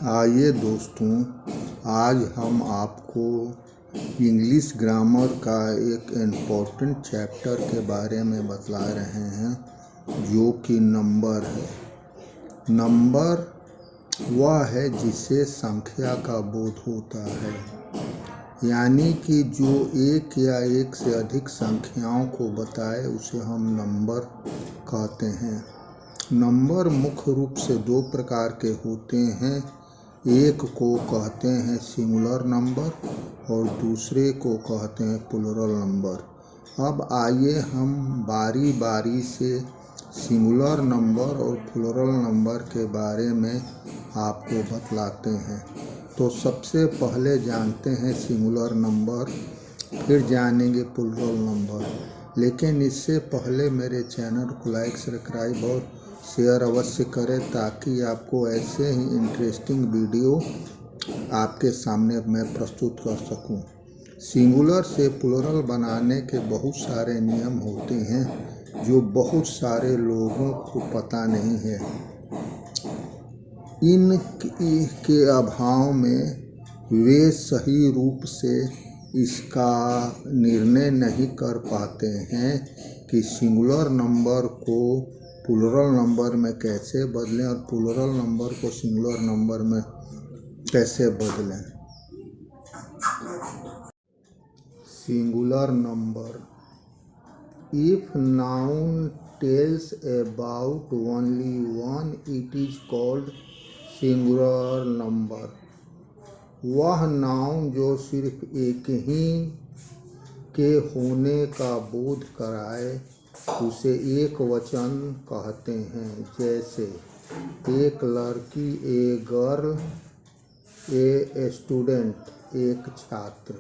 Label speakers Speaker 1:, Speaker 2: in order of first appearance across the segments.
Speaker 1: आइए दोस्तों, आज हम आपको इंग्लिश ग्रामर का एक इम्पोर्टेंट चैप्टर के बारे में बतला रहे हैं, जो कि नंबर है। नंबर वह है जिससे संख्या का बोध होता है, यानी कि जो एक या एक से अधिक संख्याओं को बताए उसे हम नंबर कहते हैं। नंबर मुख्य रूप से दो प्रकार के होते हैं। एक को कहते हैं सिंगुलर नंबर और दूसरे को कहते हैं प्लूरल नंबर। अब आइए हम बारी बारी से सिंगुलर नंबर और प्लूरल नंबर के बारे में आपको बतलाते हैं। तो सबसे पहले जानते हैं सिंगुलर नंबर, फिर जानेंगे प्लूरल नंबर। लेकिन इससे पहले मेरे चैनल को लाइक, सब्सक्राइब और शेयर अवश्य करें, ताकि आपको ऐसे ही इंटरेस्टिंग वीडियो आपके सामने मैं प्रस्तुत कर सकूं। सिंगुलर से प्लूरल बनाने के बहुत सारे नियम होते हैं, जो बहुत सारे लोगों को पता नहीं है। इनके अभाव में वे सही रूप से इसका निर्णय नहीं कर पाते हैं कि सिंगुलर नंबर को प्लूरल नंबर में कैसे बदलें और प्लूरल नंबर को सिंगुलर नंबर में कैसे बदलें। Singular number, if noun tells about only one, it is called singular number. वह नाउन जो सिर्फ एक ही के होने का बोध कराए उसे एक वचन कहते हैं। जैसे एक लड़की, ए गर्ल, ए स्टूडेंट, एक छात्र।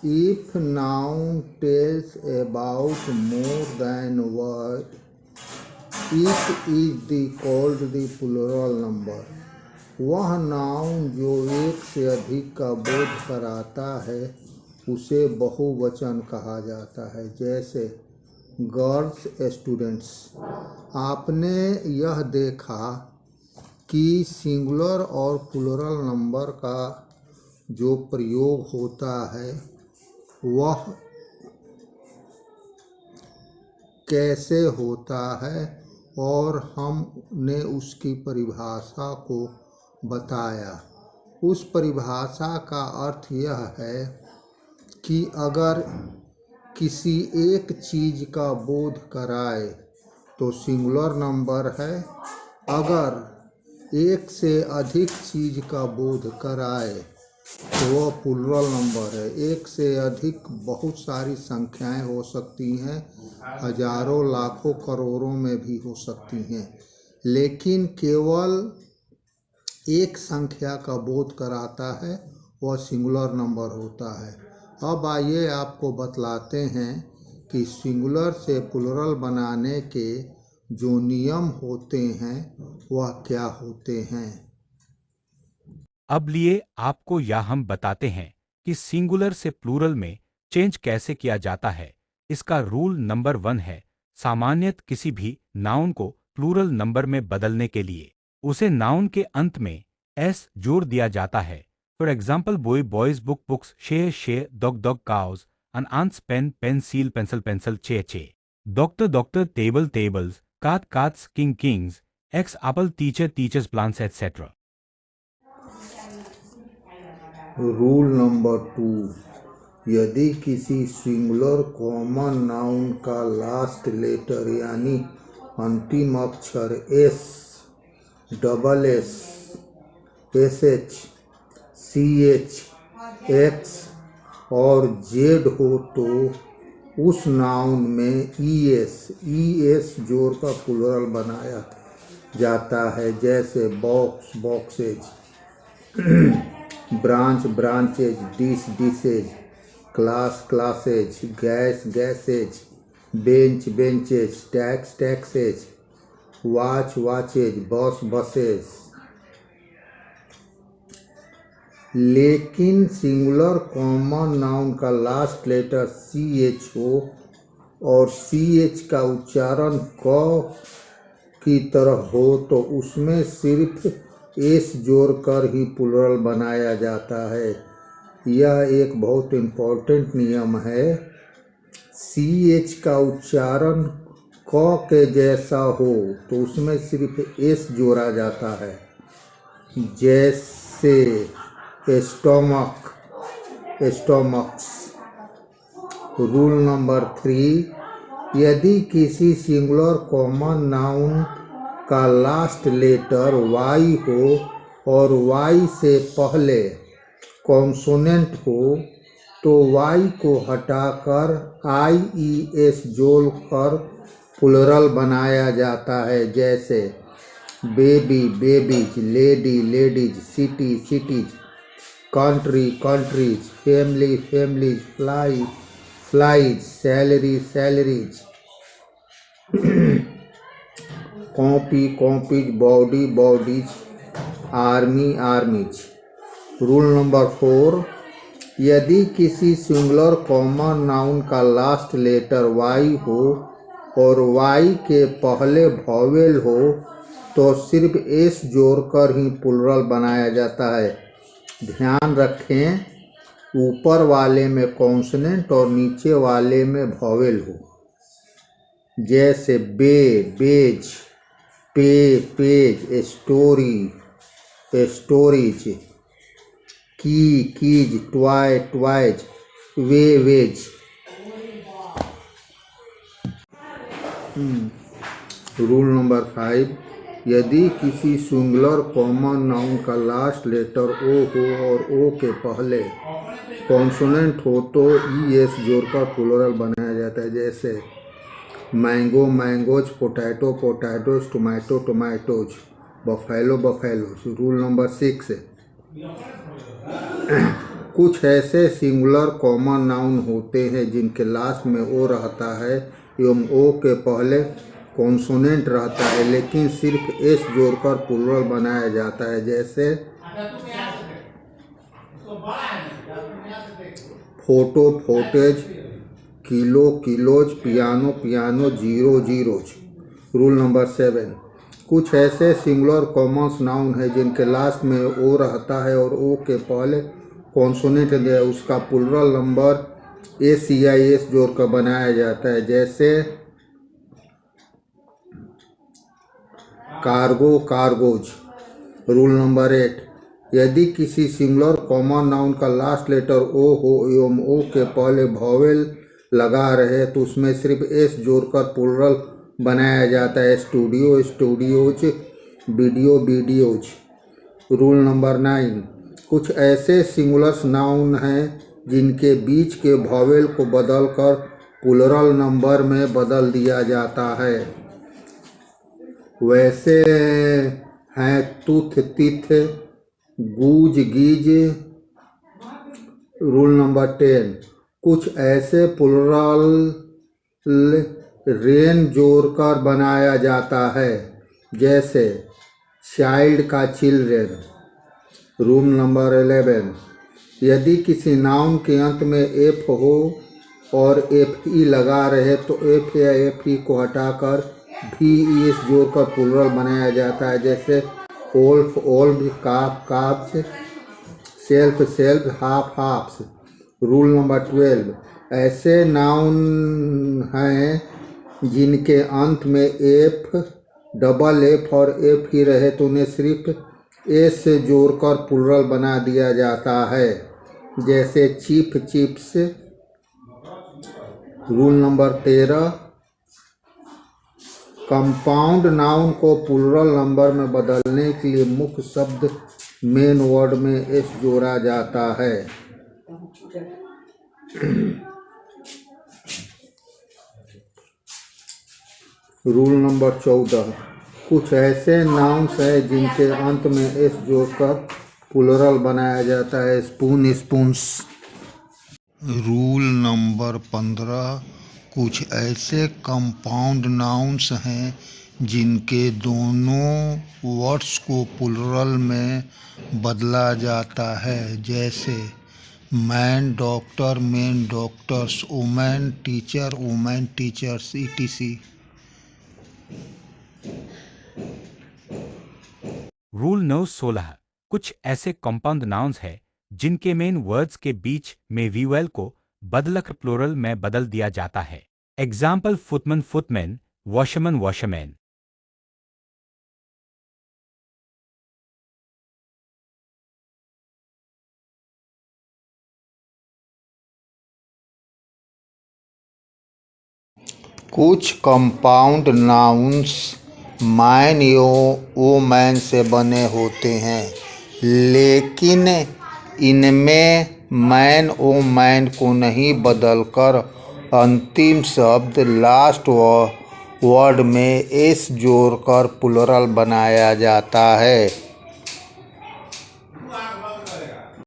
Speaker 1: If noun tells about more than one, it is called the plural number. वह नाउन जो एक से अधिक का बोध कराता है उसे बहुवचन कहा जाता है। जैसे गर्ल्स, स्टूडेंट्स। आपने यह देखा कि सिंगुलर और प्लूरल नंबर का जो प्रयोग होता है वह कैसे होता है, और हमने उसकी परिभाषा को बताया। उस परिभाषा का अर्थ यह है कि अगर किसी एक चीज़ का बोध कराए तो सिंगुलर नंबर है, अगर एक से अधिक चीज़ का बोध कराए तो वह प्लूरल नंबर है। एक से अधिक बहुत सारी संख्याएं हो सकती हैं, हजारों, लाखों, करोड़ों में भी हो सकती हैं, लेकिन केवल एक संख्या का बोध कराता है वह सिंगुलर नंबर होता है। अब आइए आपको बतलाते हैं कि सिंगुलर से प्लूरल बनाने के जो नियम होते हैं वह क्या होते हैं।
Speaker 2: अब लिए आपको या हम बताते हैं कि सिंगुलर से प्लूरल में चेंज कैसे किया जाता है। इसका रूल नंबर 1 है, सामान्यतः किसी भी नाउन को प्लूरल नंबर में बदलने के लिए उसे नाउन के अंत में एस जोड़ दिया जाता है। For example, boy, boys, book, books, शेर, शेर, dog, dog, cows, an aunt's pen, pencil, pencil, pencil, chair, chair. Doctor, doctor, table, tables, cat, cats, king, kings, X, apple, teacher, teachers, plants, etc.
Speaker 1: Rule number 2, यदि किसी singular common noun का last letter यानी अंतिम अक्षर s, double s, s h, c h, x और z हो तो उस नाउन में ईएस जोड़ का प्लूरल बनाया जाता है। जैसे box, boxes, branch, branches, dish, dishes, class, classes, gas, gases, bench, benches, tax, taxes, watch, watches, बस, बसेज। लेकिन सिंगुलर कॉमन नाउन का लास्ट लेटर सी एच हो और सी एच का उच्चारण क की तरह हो तो उसमें सिर्फ एस जोड़कर ही प्लूरल बनाया जाता है। यह एक बहुत इम्पोर्टेंट नियम है। CH का उच्चारण क के जैसा हो तो उसमें सिर्फ एस जोड़ा जाता है, जैसे स्टोमक, स्टोमक्स। रूल नंबर 3, यदि किसी सिंगुलर कॉमन नाउन का लास्ट लेटर वाई हो और वाई से पहले कॉन्सोनेंट हो तो वाई को हटाकर IES जोड़कर प्लूरल बनाया जाता है, जैसे baby, babies, lady, ladies, city, cities, country, countries, family, families, fly, flies, salary, salaries, copy, copies, body, bodies, army, आर्मीज। Rule number 4, यदि किसी सिंगुलर कॉमन नाउन का लास्ट लेटर वाई हो और वाई के पहले वॉवेल हो तो सिर्फ एस जोड़कर ही प्लूरल बनाया जाता है। ध्यान रखें, ऊपर वाले में कॉन्सोनेंट और नीचे वाले में वॉवेल हो, जैसे बे, बेज, पे, पेज, स्टोरी, स्टोरीज, की, कीज, ट्वाई, ट्वाइज, वे, वेज। रूल नंबर 5, यदि किसी सिंगुलर कॉमन नाउन का लास्ट लेटर ओ हो और ओ के पहले कॉन्सोनेंट हो तो ES जोड़कर प्लूरल बनाया जाता है, जैसे mango, mangoes, potato, potatoes, tomato, tomatoes, buffalo, buffaloes. Rule number 6, कुछ ऐसे सिंगुलर कॉमन नाउन होते हैं जिनके लास्ट में ओ रहता है एवं ओ के पहले कॉन्सोनेंट रहता है, लेकिन सिर्फ एस जोड़कर प्लूरल बनाया जाता है, जैसे photo, footage, kilo, kilos, piano, piano, zero, zeros. Rule number 7, कुछ ऐसे सिंगुलर कॉमन नाउन है जिनके लास्ट में ओ रहता है और ओ के पहले कॉन्सोनेंट है, उसका प्लूरल नंबर ACIS जोड़कर बनाया जाता है, जैसे कार्गो, कार्गोज। रूल नंबर 8, यदि किसी सिंगुलर कॉमन नाउन का लास्ट लेटर ओ हो एवं ओ के पहले वॉवेल लगा रहे तो उसमें सिर्फ एस जोड़कर प्लूरल बनाया जाता है, studio, studios, video, videos. Rule number 9, कुछ ऐसे सिंगुलर नाउन हैं जिनके बीच के वॉवेल को बदलकर प्लूरल नंबर में बदल दिया जाता है, वैसे हैं तुथ, तिथ, गूज, गीज। रूल नंबर 10, कुछ ऐसे प्लूरल रेन जोड़कर बनाया जाता है, जैसे चाइल्ड का चिल्ड्रेन। रूल नंबर 11, यदि किसी नाउन के अंत में एफ हो और FE लगा रहे तो एफ या FE को हटाकर VES जोड़कर प्लूरल बनाया जाता है, जैसे wolf, wolf, calf, calfs, self, self, half, halfs. Rule number 12, ऐसे नाउन हैं जिनके अंत में एफ, डबल एफ और एफ ही रहे तो उन्हें सिर्फ एस से जोड़कर प्लूरल बना दिया जाता है, जैसे chief, chips. Rule number 13, compound noun को प्लूरल नंबर में बदलने के लिए मुख्य शब्द मेन वर्ड में एस जोड़ा जाता है। रूल नंबर 14, कुछ ऐसे नाउन्स हैं जिनके अंत में एस जोड़कर प्लूरल बनाया जाता है, स्पून, स्पून्स। रूल नंबर 15, कुछ ऐसे कंपाउंड नाउन्स हैं जिनके दोनों वर्ड्स को प्लूरल में बदला जाता है, जैसे man, doctor, main, doctors, women, teacher, women, teachers, etc।
Speaker 2: Rule 9-16 कुछ ऐसे कंपाउंड नाउन्स है जिनके मेन वर्ड्स के बीच में वीवेल को बदलकर प्लूरल में बदल दिया जाता है। Example footman footman, washerman washerman.
Speaker 1: कुछ कंपाउंड नाउन्स मैन या वोमैन से बने होते हैं, लेकिन इनमें मैन वोमैन को नहीं बदलकर अंतिम शब्द लास्ट वर्ड में एस जोड़कर प्लूरल बनाया जाता है।